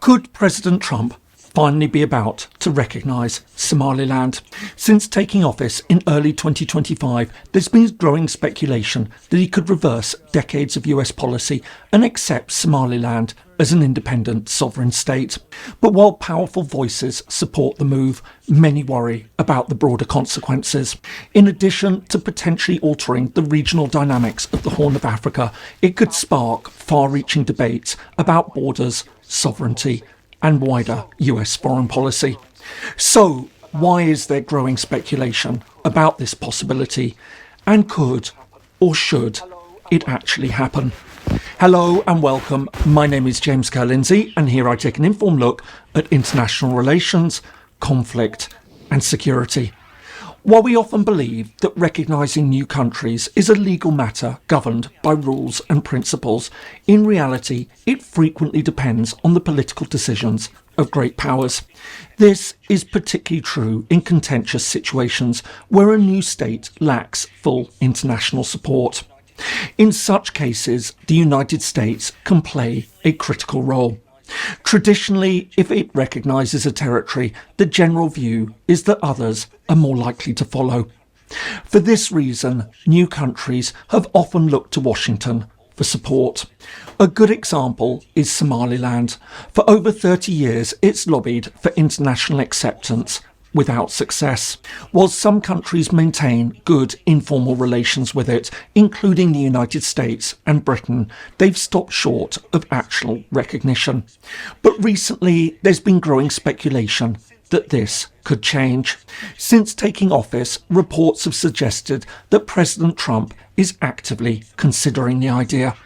Could President Trump finally be about to recognise Somaliland? Since taking office in early 2025, there's been growing speculation that he could reverse decades of US policy and accept Somaliland as an independent sovereign state. But while powerful voices support the move, many worry about the broader consequences. In addition to potentially altering the regional dynamics of the Horn of Africa, it could spark far-reaching debates about borders, sovereignty, and wider US foreign policy. So, why is there growing speculation about this possibility? And could or should it actually happen? Hello and welcome. My name is James Kerr-Lindsay, and here I take an informed look at international relations, conflict, and security. While we often believe that recognising new countries is a legal matter governed by rules and principles, in reality it frequently depends on the political decisions of great powers. This is particularly true in contentious situations where a new state lacks full international support. In such cases, the United States can play a critical role. Traditionally, if it recognises a territory, the general view is that others are more likely to follow. For this reason, new countries have often looked to Washington for support. A good example is Somaliland. For over 30 years, it's lobbied for international acceptance without success. While some countries maintain good informal relations with it, including the United States and Britain, they've stopped short of actual recognition. But recently, there's been growing speculation that this could change. Since taking office, reports have suggested that President Trump is actively considering the idea.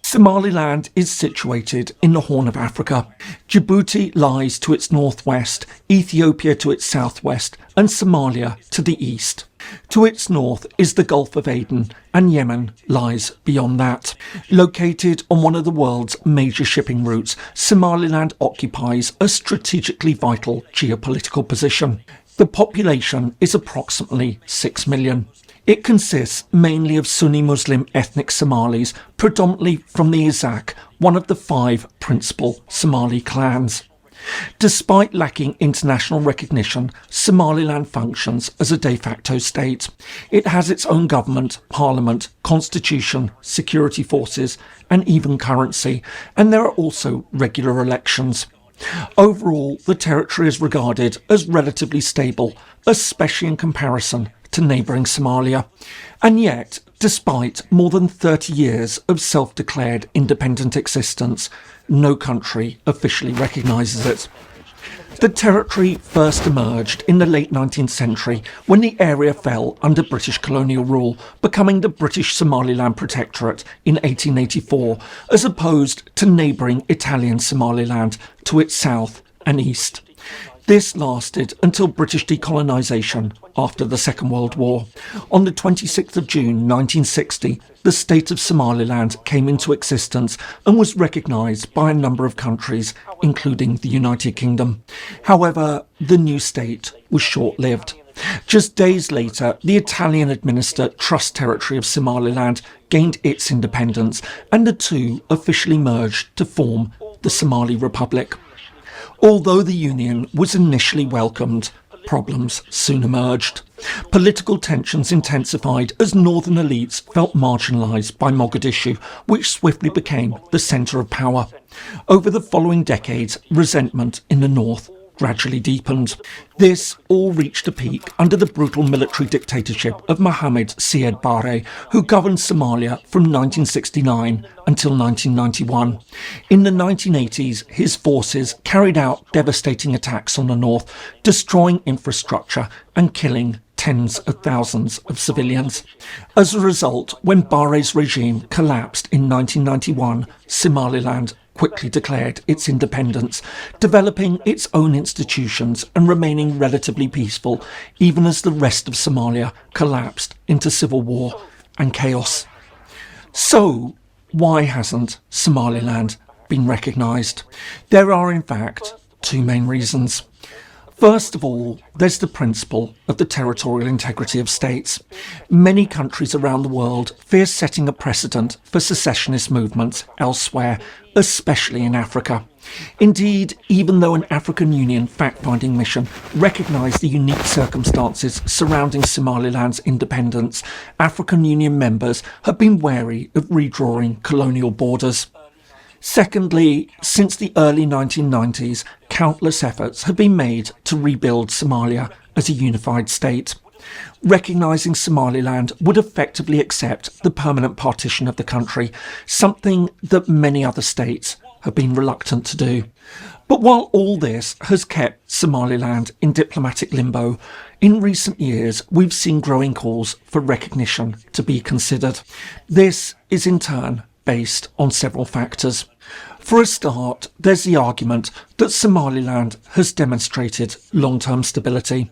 Somaliland is situated in the Horn of Africa. Djibouti lies to its northwest, Ethiopia to its southwest, and Somalia to the east. To its north is the Gulf of Aden, and Yemen lies beyond that. Located on one of the world's major shipping routes, Somaliland occupies a strategically vital geopolitical position. The population is approximately 6 million. It consists mainly of Sunni Muslim ethnic Somalis, predominantly from the Izak, one of the 5 principal Somali clans. Despite lacking international recognition, Somaliland functions as a de facto state. It has its own government, parliament, constitution, security forces, and even currency, and there are also regular elections. Overall, the territory is regarded as relatively stable, especially in comparison to neighbouring Somalia. And yet, despite more than 30 years of self-declared independent existence, no country officially recognises it. The territory first emerged in the late 19th century when the area fell under British colonial rule, becoming the British Somaliland Protectorate in 1884, as opposed to neighbouring Italian Somaliland to its south and east. This lasted until British decolonisation after the Second World War. On the 26th of June 1960, the state of Somaliland came into existence and was recognised by a number of countries, including the United Kingdom. However, the new state was short-lived. Just days later, the Italian-administered Trust Territory of Somaliland gained its independence, and the two officially merged to form the Somali Republic. Although the union was initially welcomed, problems soon emerged. Political tensions intensified as northern elites felt marginalised by Mogadishu, which swiftly became the centre of power. Over the following decades, resentment in the north gradually deepened. This all reached a peak under the brutal military dictatorship of Mohamed Siad Barre, who governed Somalia from 1969 until 1991. In the 1980s, his forces carried out devastating attacks on the north, destroying infrastructure and killing tens of thousands of civilians. As a result, when Barre's regime collapsed in 1991, Somaliland quickly declared its independence, developing its own institutions and remaining relatively peaceful, even as the rest of Somalia collapsed into civil war and chaos. So, why hasn't Somaliland been recognised? There are, in fact, 2 main reasons. First of all, there's the principle of the territorial integrity of states. Many countries around the world fear setting a precedent for secessionist movements elsewhere, especially in Africa. Indeed, even though an African Union fact-finding mission recognised the unique circumstances surrounding Somaliland's independence, African Union members have been wary of redrawing colonial borders. Secondly, since the early 1990s, countless efforts have been made to rebuild Somalia as a unified state. Recognising Somaliland would effectively accept the permanent partition of the country, something that many other states have been reluctant to do. But while all this has kept Somaliland in diplomatic limbo, in recent years we've seen growing calls for recognition to be considered. This is in turn based on several factors. For a start, there's the argument that Somaliland has demonstrated long-term stability.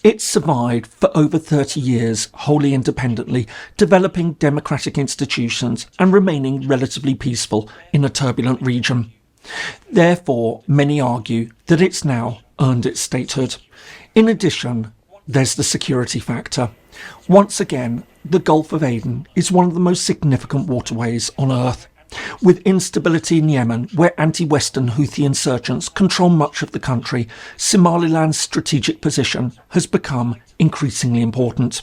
It's survived for over 30 years wholly independently, developing democratic institutions and remaining relatively peaceful in a turbulent region. Therefore, many argue that it's now earned its statehood. In addition, there's the security factor. Once again, the Gulf of Aden is one of the most significant waterways on Earth. With instability in Yemen, where anti-Western Houthi insurgents control much of the country, Somaliland's strategic position has become increasingly important.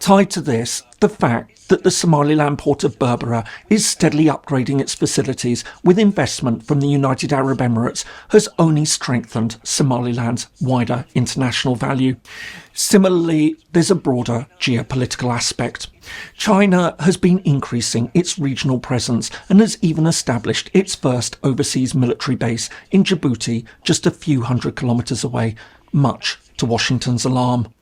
Tied to this, the fact that the Somaliland port of Berbera is steadily upgrading its facilities with investment from the United Arab Emirates has only strengthened Somaliland's wider international value. Similarly, there's a broader geopolitical aspect. China has been increasing its regional presence and has even established its first overseas military base in Djibouti, just a few hundred kilometres away, much to Washington's alarm.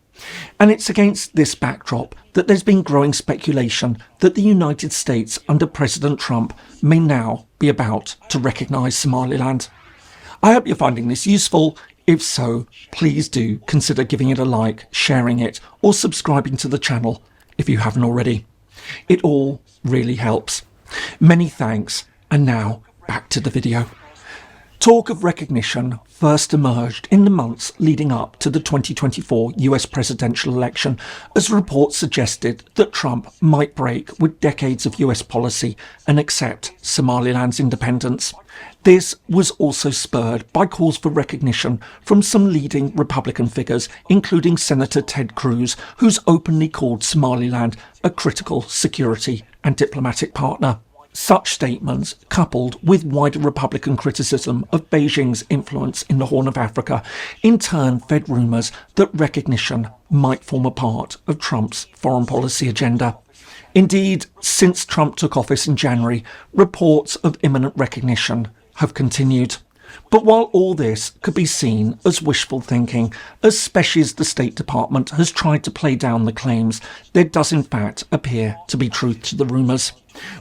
And it's against this backdrop that there's been growing speculation that the United States under President Trump may now be about to recognise Somaliland. I hope you're finding this useful. If so, please do consider giving it a like, sharing it, or subscribing to the channel if you haven't already. It all really helps. Many thanks, and now back to the video. Talk of recognition first emerged in the months leading up to the 2024 US presidential election, as reports suggested that Trump might break with decades of US policy and accept Somaliland's independence. This was also spurred by calls for recognition from some leading Republican figures, including Senator Ted Cruz, who's openly called Somaliland a critical security and diplomatic partner. Such statements, coupled with wider Republican criticism of Beijing's influence in the Horn of Africa, in turn fed rumours that recognition might form a part of Trump's foreign policy agenda. Indeed, since Trump took office in January, reports of imminent recognition have continued. But while all this could be seen as wishful thinking, especially as the State Department has tried to play down the claims, there does in fact appear to be truth to the rumours.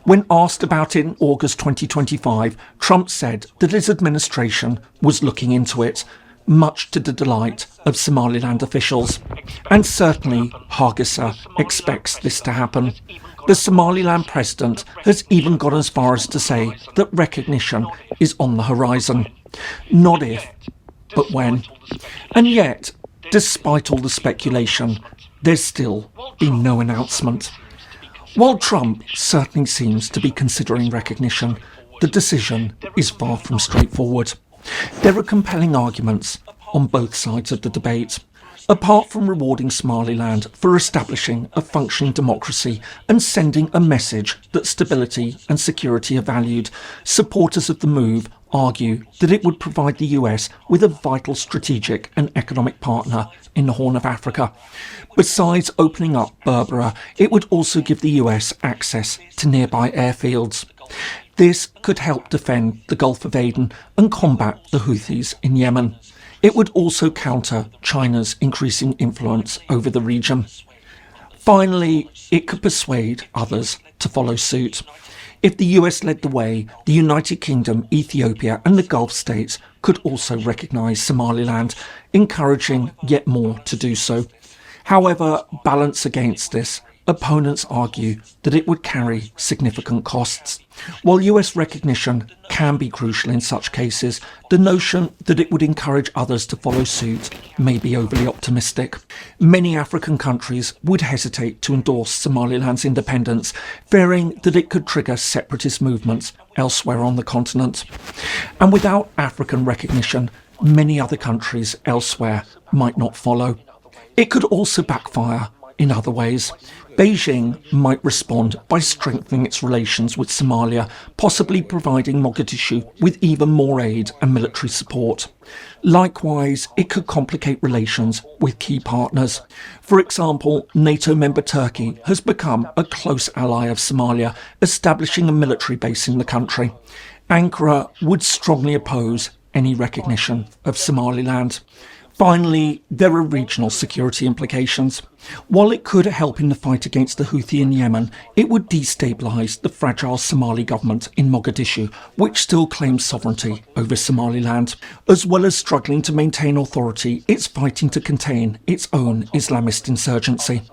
When asked about it in August 2025, Trump said that his administration was looking into it, much to the delight of Somaliland officials. And certainly Hargeisa expects this to happen. The Somaliland president has even got as far as to say that recognition is on the horizon. Not if, but when. And yet, despite all the speculation, there's still been no announcement. While Trump certainly seems to be considering recognition, the decision is far from straightforward. There are compelling arguments on both sides of the debate. Apart from rewarding Somaliland for establishing a functioning democracy and sending a message that stability and security are valued, supporters of the move argue that it would provide the US with a vital strategic and economic partner in the Horn of Africa. Besides opening up Berbera, it would also give the US access to nearby airfields. This could help defend the Gulf of Aden and combat the Houthis in Yemen. It would also counter China's increasing influence over the region. Finally, it could persuade others to follow suit. If the US led the way, the United Kingdom, Ethiopia and the Gulf states could also recognise Somaliland, encouraging yet more to do so. However, balance against this opponents argue that it would carry significant costs. While US recognition can be crucial in such cases, the notion that it would encourage others to follow suit may be overly optimistic. Many African countries would hesitate to endorse Somaliland's independence, fearing that it could trigger separatist movements elsewhere on the continent. And without African recognition, many other countries elsewhere might not follow. It could also backfire in other ways. Beijing might respond by strengthening its relations with Somalia, possibly providing Mogadishu with even more aid and military support. Likewise, it could complicate relations with key partners. For example, NATO member Turkey has become a close ally of Somalia, establishing a military base in the country. Ankara would strongly oppose any recognition of Somaliland. Finally, there are regional security implications. While it could help in the fight against the Houthi in Yemen, it would destabilise the fragile Somali government in Mogadishu, which still claims sovereignty over Somaliland. As well as struggling to maintain authority, it's fighting to contain its own Islamist insurgency.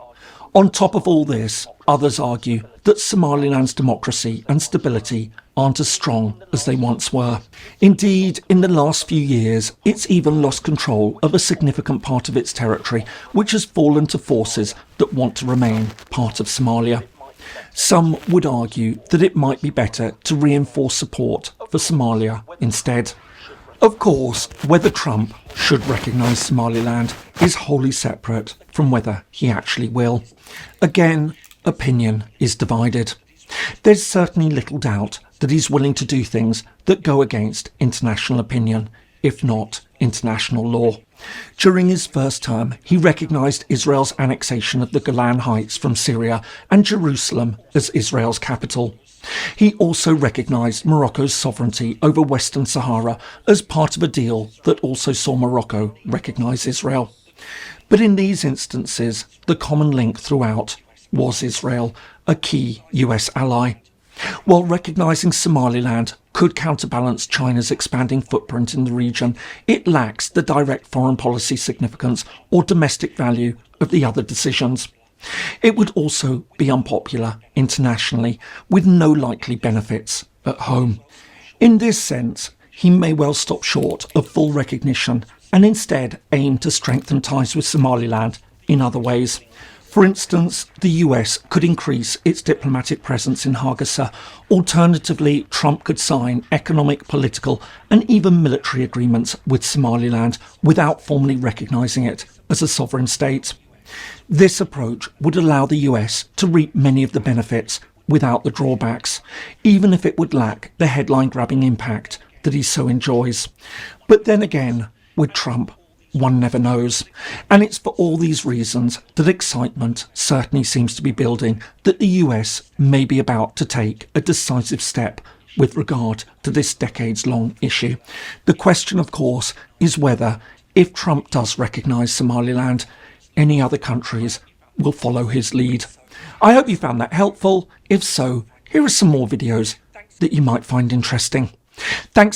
On top of all this, others argue that Somaliland's democracy and stability aren't as strong as they once were. Indeed, in the last few years, it's even lost control of a significant part of its territory, which has fallen to forces that want to remain part of Somalia. Some would argue that it might be better to reinforce support for Somalia instead. Of course, whether Trump should recognise Somaliland is wholly separate from whether he actually will. Again, opinion is divided. There's certainly little doubt that he's willing to do things that go against international opinion, if not international law. During his first term, he recognised Israel's annexation of the Golan Heights from Syria and Jerusalem as Israel's capital. He also recognised Morocco's sovereignty over Western Sahara as part of a deal that also saw Morocco recognise Israel. But in these instances, the common link throughout was Israel, a key US ally. While recognising Somaliland could counterbalance China's expanding footprint in the region, it lacks the direct foreign policy significance or domestic value of the other decisions. It would also be unpopular internationally, with no likely benefits at home. In this sense, he may well stop short of full recognition and instead aim to strengthen ties with Somaliland in other ways. For instance, the US could increase its diplomatic presence in Hargeisa. Alternatively, Trump could sign economic, political and even military agreements with Somaliland without formally recognising it as a sovereign state. This approach would allow the US to reap many of the benefits without the drawbacks, even if it would lack the headline-grabbing impact that he so enjoys. But then again, with Trump, one never knows. And it's for all these reasons that excitement certainly seems to be building that the US may be about to take a decisive step with regard to this decades-long issue. The question, of course, is whether, if Trump does recognise Somaliland, any other countries will follow his lead. I hope you found that helpful. If so, here are some more videos that you might find interesting. Thanks